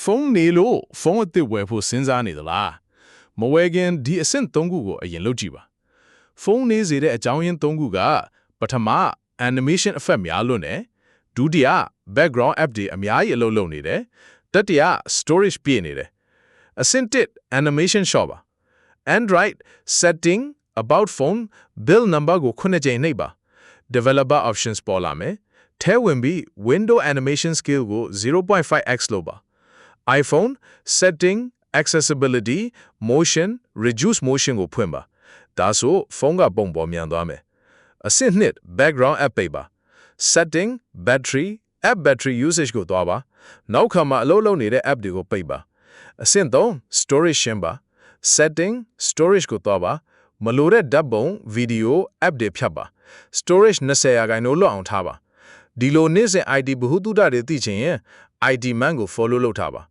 ဖုန်းနေလို့ဖုန်းအသစ်ဝယ်ဖို့စဉ်းစားနေသလားမဝယ်ခင်ဒီအဆင့်၃ခုကိုအရင်လုပ်ကြည့်ပါဖုန်းနေစေတဲ့အကြောင်းရင်း၃ခုကပထမ animation effect များလွန်းတယ်ဒုတိယ background app တွေအများကြီးအလုပ်လုပ်နေတယ်တတိယ storage ပြည့်နေတယ်အဆင့်၁ animation shop ပါ Android setting about phone bill number ကို9ကြိမ်နှိပ်ပါ developer options ပေါ်လာမယ်ထဲဝင်ပြီး window animation scale ကို 0.5x လုပ်ပါ iPhone setting accessibility motion reduce motion ကိုဖွင့်ပါဒါဆိုဖုန်းကပုံပေါ်မြန်သွားမယ်အဆင့်2 background app ပိတ်ပါ setting battery app battery usage ကိုသွားပါနောက်ခါမှာအလုပ်လုပ်နေတဲ့ app တွေကိုပိတ်ပါအဆင့်3 storage ရှင်းပါ setting storage ကိုသွားပါမလိုတဲ့ဓာတ်ပုံ video app တွေဖြတ်ပါ storage 20% လွတ်အောင်ထားပါဒီလိုနေ့စဉ် IT ဘ ഹുတုဒတွေသိချင်ရင် IT man ကို follow လုပ်ထားပါ